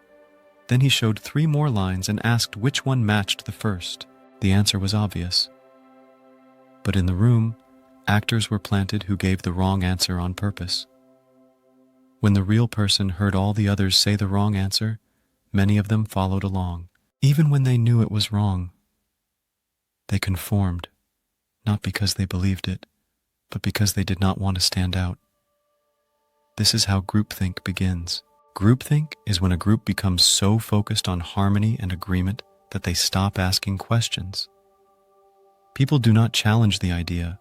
Then he showed 3 more lines and asked which one matched the first. The answer was obvious. But in the room, actors were planted who gave the wrong answer on purpose. When the real person heard all the others say the wrong answer, many of them followed along, even when they knew it was wrong. They conformed, not because they believed it, but because they did not want to stand out. This is how groupthink begins. Groupthink is when a group becomes so focused on harmony and agreement that they stop asking questions. People do not challenge the idea.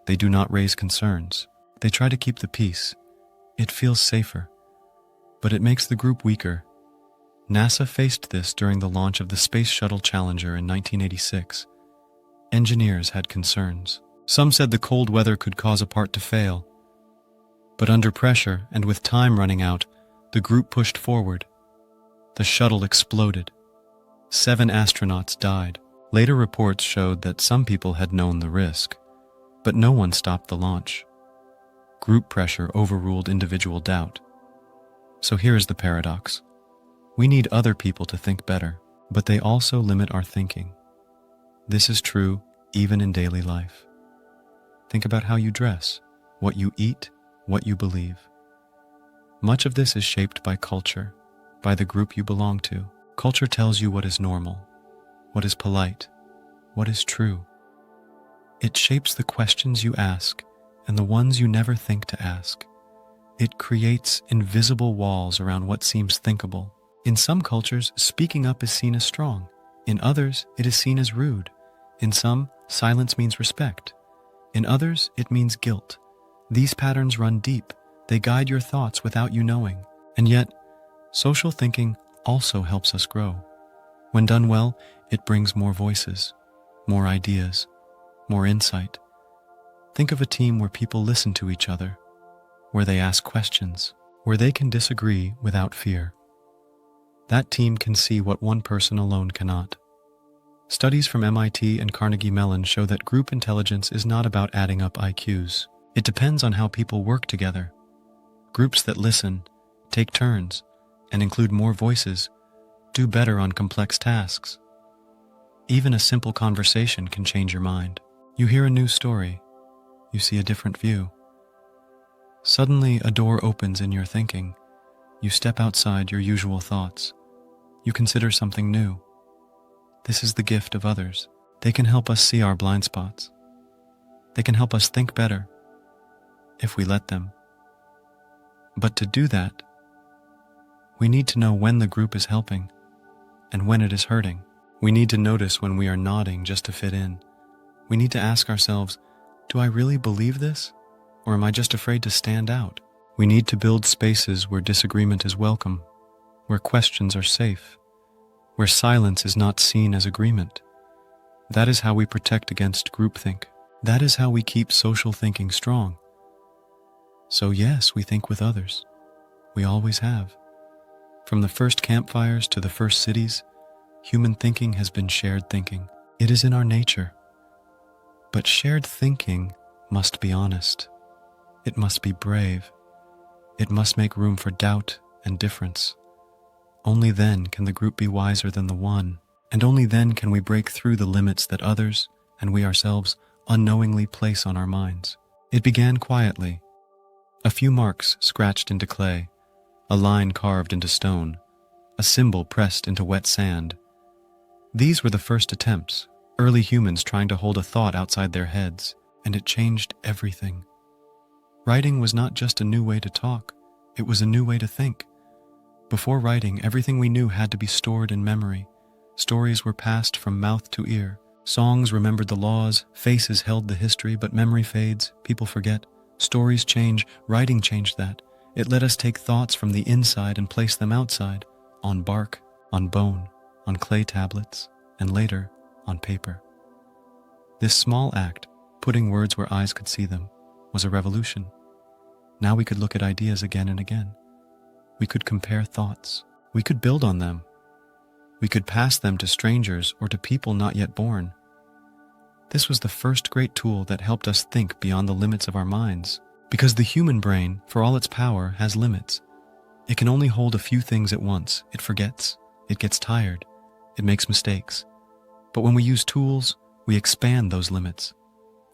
They do not raise concerns. They try to keep the peace. It feels safer, but it makes the group weaker. NASA faced this during the launch of the Space Shuttle Challenger in 1986. Engineers had concerns. Some said the cold weather could cause a part to fail. But under pressure and with time running out, the group pushed forward. The shuttle exploded. 7 astronauts died. Later reports showed that some people had known the risk, but no one stopped the launch. Group pressure overruled individual doubt. So here is the paradox. We need other people to think better, but they also limit our thinking. This is true even in daily life. Think about how you dress, what you eat, what you believe. Much of this is shaped by culture, by the group you belong to. Culture tells you what is normal, what is polite, what is true. It shapes the questions you ask and the ones you never think to ask. It creates invisible walls around what seems thinkable. In some cultures, speaking up is seen as strong. In others, it is seen as rude. In some, silence means respect. In others, it means guilt. These patterns run deep. They guide your thoughts without you knowing. And yet, social thinking also helps us grow. When done well, it brings more voices, more ideas, more insight. Think of a team where people listen to each other, where they ask questions, where they can disagree without fear. That team can see what one person alone cannot. Studies from MIT and Carnegie Mellon show that group intelligence is not about adding up IQs. It depends on how people work together. Groups that listen, take turns, and include more voices do better on complex tasks. Even a simple conversation can change your mind. You hear a new story. You see a different view. Suddenly, a door opens in your thinking. You step outside your usual thoughts. You consider something new. This is the gift of others. They can help us see our blind spots. They can help us think better, if we let them. But to do that, we need to know when the group is helping and when it is hurting. We need to notice when we are nodding just to fit in. We need to ask ourselves, do I really believe this? Or am I just afraid to stand out? We need to build spaces where disagreement is welcome, where questions are safe, where silence is not seen as agreement. That is how we protect against groupthink. That is how we keep social thinking strong. So yes, we think with others. We always have. From the first campfires to the first cities, human thinking has been shared thinking. It is in our nature. But shared thinking must be honest. It must be brave. It must make room for doubt and difference. Only then can the group be wiser than the one, and only then can we break through the limits that others, and we ourselves, unknowingly place on our minds. It began quietly. A few marks scratched into clay, a line carved into stone, a symbol pressed into wet sand. These were the first attempts, early humans trying to hold a thought outside their heads, and it changed everything. Writing was not just a new way to talk, it was a new way to think. Before writing, everything we knew had to be stored in memory. Stories were passed from mouth to ear. Songs remembered the laws, faces held the history, but memory fades, people forget. Stories change, writing changed that. It let us take thoughts from the inside and place them outside, on bark, on bone, on clay tablets, and later, on paper. This small act, putting words where eyes could see them, was a revolution. Now we could look at ideas again and again. We could compare thoughts. We could build on them. We could pass them to strangers or to people not yet born. This was the first great tool that helped us think beyond the limits of our minds. Because the human brain, for all its power, has limits. It can only hold a few things at once. It forgets. It gets tired. It makes mistakes. But when we use tools, we expand those limits.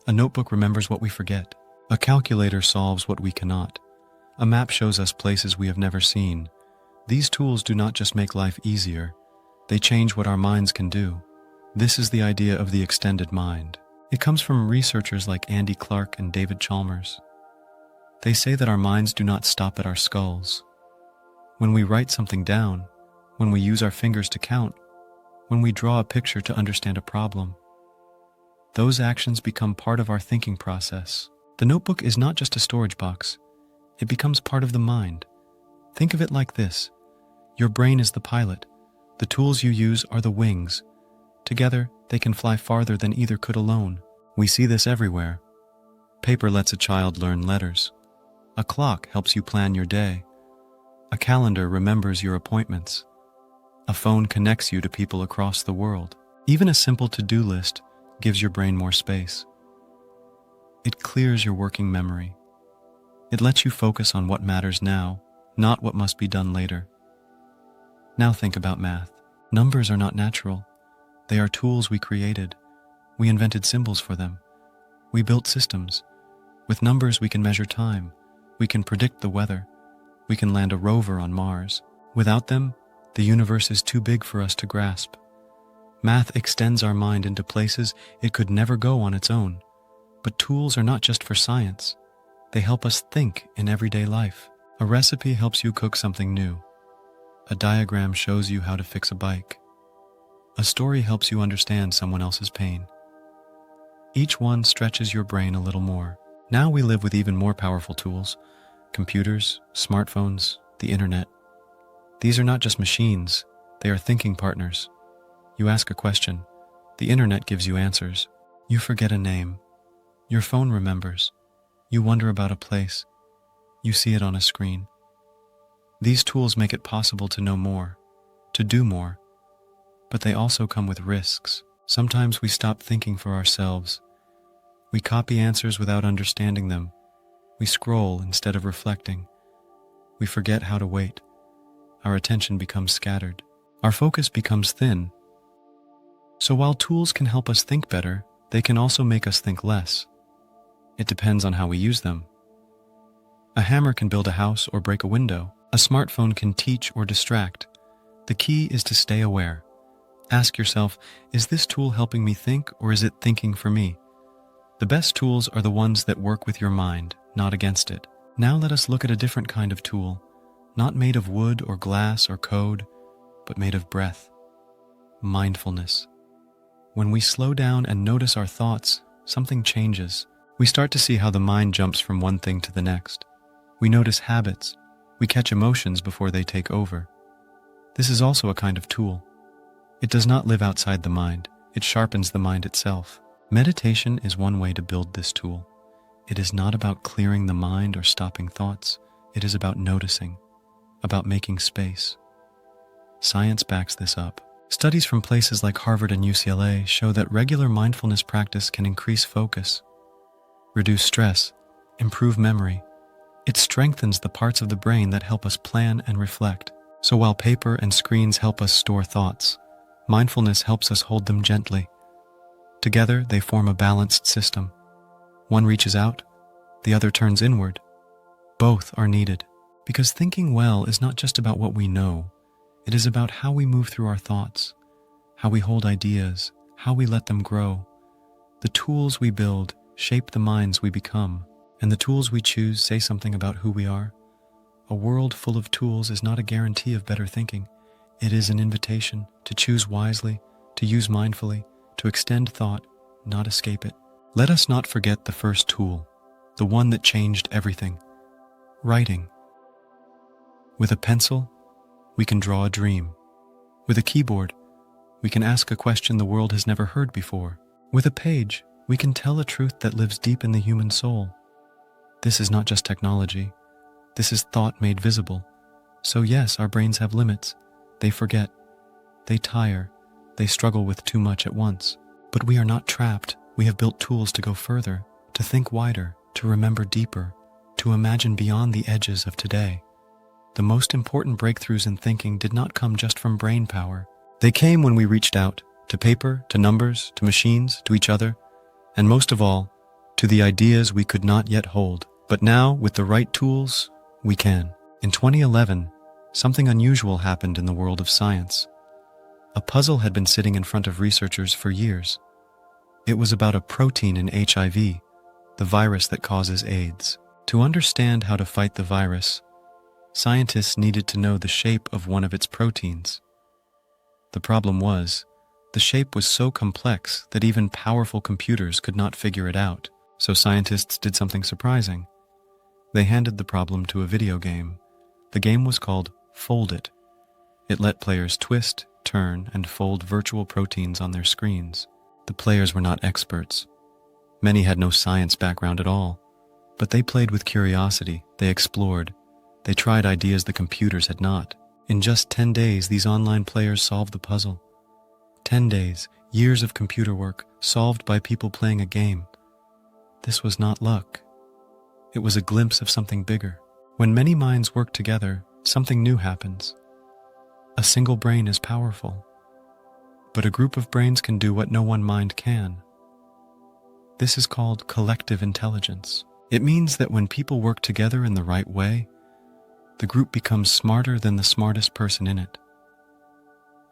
A notebook remembers what we forget. A calculator solves what we cannot. A map shows us places we have never seen. These tools do not just make life easier. They change what our minds can do. This is the idea of the extended mind. It comes from researchers like Andy Clark and David Chalmers. They say that our minds do not stop at our skulls. When we write something down, when we use our fingers to count, when we draw a picture to understand a problem, those actions become part of our thinking process. The notebook is not just a storage box. It becomes part of the mind. Think of it like this. Your brain is the pilot. The tools you use are the wings. Together, they can fly farther than either could alone. We see this everywhere. Paper lets a child learn letters. A clock helps you plan your day. A calendar remembers your appointments. A phone connects you to people across the world. Even a simple to-do list gives your brain more space. It clears your working memory. It lets you focus on what matters now, not what must be done later. Now think about math. Numbers are not natural. They are tools we created. We invented symbols for them. We built systems. With numbers we can measure time. We can predict the weather. We can land a rover on Mars. Without them, the universe is too big for us to grasp. Math extends our mind into places it could never go on its own. But tools are not just for science. They help us think in everyday life. A recipe helps you cook something new. A diagram shows you how to fix a bike. A story helps you understand someone else's pain. Each one stretches your brain a little more. Now we live with even more powerful tools. Computers, smartphones, the internet. These are not just machines, they are thinking partners. You ask a question. The internet gives you answers. You forget a name. Your phone remembers. You wonder about a place. You see it on a screen. These tools make it possible to know more, to do more, but they also come with risks. Sometimes we stop thinking for ourselves. We copy answers without understanding them. We scroll instead of reflecting. We forget how to wait. Our attention becomes scattered. Our focus becomes thin. So while tools can help us think better, they can also make us think less. It depends on how we use them. A hammer can build a house or break a window. A smartphone can teach or distract. The key is to stay aware. Ask yourself, is this tool helping me think, or is it thinking for me? The best tools are the ones that work with your mind, not against it. Now let us look at a different kind of tool, not made of wood or glass or code, but made of breath. Mindfulness. When we slow down and notice our thoughts, something changes. We start to see how the mind jumps from one thing to the next. We notice habits. We catch emotions before they take over. This is also a kind of tool. It does not live outside the mind. It sharpens the mind itself. Meditation is one way to build this tool. It is not about clearing the mind or stopping thoughts. It is about noticing, about making space. Science backs this up. Studies from places like Harvard and UCLA show that regular mindfulness practice can increase focus, reduce stress, improve memory. It strengthens the parts of the brain that help us plan and reflect. So while paper and screens help us store thoughts, mindfulness helps us hold them gently. Together, they form a balanced system. One reaches out, the other turns inward. Both are needed, because thinking well is not just about what we know. It is about how we move through our thoughts, how we hold ideas, how we let them grow. The tools we build shape the minds we become, and the tools we choose say something about who we are. A world full of tools is not a guarantee of better thinking. It is an invitation to choose wisely, to use mindfully, to extend thought, not escape it. Let us not forget the first tool, the one that changed everything: writing. With a pencil, we can draw a dream. With a keyboard, we can ask a question the world has never heard before. With a page, we can tell a truth that lives deep in the human soul. This is not just technology. This is thought made visible. So yes, our brains have limits. They forget. They tire. They struggle with too much at once. But we are not trapped. We have built tools to go further, to think wider, to remember deeper, to imagine beyond the edges of today. The most important breakthroughs in thinking did not come just from brain power. They came when we reached out, to paper, to numbers, to machines, to each other, and most of all, to the ideas we could not yet hold. But now, with the right tools, we can. In 2011, something unusual happened in the world of science. A puzzle had been sitting in front of researchers for years. It was about a protein in HIV, the virus that causes AIDS. To understand how to fight the virus, scientists needed to know the shape of one of its proteins. The problem was, the shape was so complex that even powerful computers could not figure it out. So scientists did something surprising. They handed the problem to a video game. The game was called Fold It. It let players twist, turn, and fold virtual proteins on their screens. The players were not experts. Many had no science background at all. But they played with curiosity. They explored. They tried ideas the computers had not. In just 10 days, these online players solved the puzzle. 10 days, years of computer work, solved by people playing a game. This was not luck. It was a glimpse of something bigger. When many minds work together, something new happens. A single brain is powerful, but a group of brains can do what no one mind can. This is called collective intelligence. It means that when people work together in the right way, the group becomes smarter than the smartest person in it.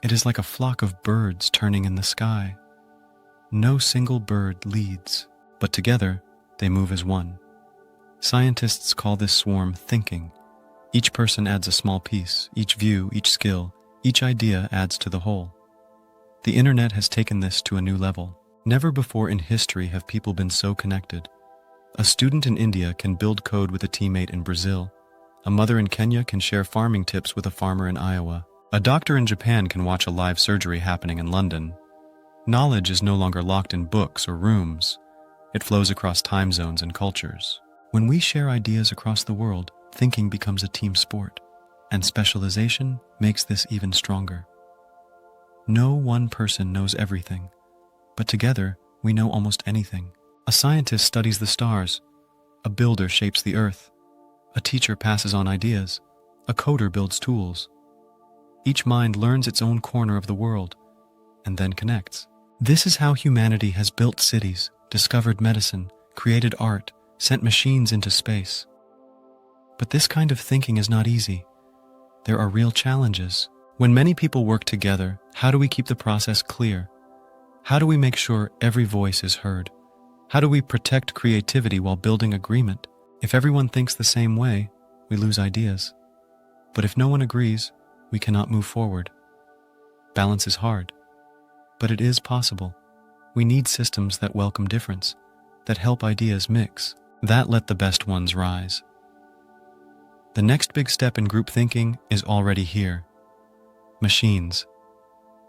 It is like a flock of birds turning in the sky. No single bird leads, but together they move as one. Scientists call this swarm thinking. Each person adds a small piece, each view, each skill, each idea adds to the whole. The internet has taken this to a new level. Never before in history have people been so connected. A student in India can build code with a teammate in Brazil. A mother in Kenya can share farming tips with a farmer in Iowa. A doctor in Japan can watch a live surgery happening in London. Knowledge is no longer locked in books or rooms. It flows across time zones and cultures. When we share ideas across the world, thinking becomes a team sport, and specialization makes this even stronger. No one person knows everything, but together we know almost anything. A scientist studies the stars. A builder shapes the earth. A teacher passes on ideas. A coder builds tools. Each mind learns its own corner of the world and then connects. This is how humanity has built cities, discovered medicine, created art, sent machines into space. But this kind of thinking is not easy. There are real challenges. When many people work together, how do we keep the process clear? How do we make sure every voice is heard? How do we protect creativity while building agreement? If everyone thinks the same way, we lose ideas. But if no one agrees, we cannot move forward. Balance is hard, but it is possible. We need systems that welcome difference, that help ideas mix, that let the best ones rise. The next big step in group thinking is already here. Machines.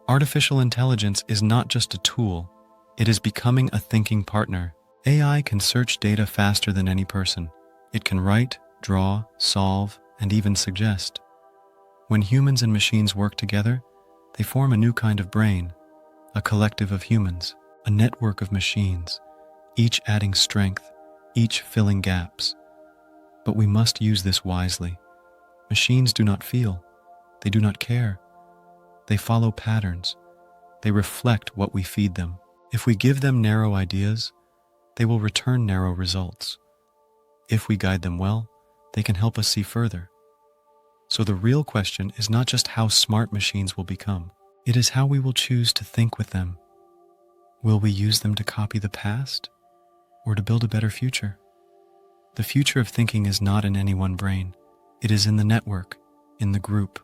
Artificial intelligence is not just a tool, it is becoming a thinking partner. AI can search data faster than any person. It can write, draw, solve, and even suggest. When humans and machines work together, they form a new kind of brain, a collective of humans, a network of machines, each adding strength, each filling gaps. But we must use this wisely. Machines do not feel. They do not care. They follow patterns. They reflect what we feed them. If we give them narrow ideas, they will return narrow results. If we guide them well, they can help us see further. So the real question is not just how smart machines will become. It is how we will choose to think with them. Will we use them to copy the past or to build a better future? The future of thinking is not in any one brain. It is in the network, in the group.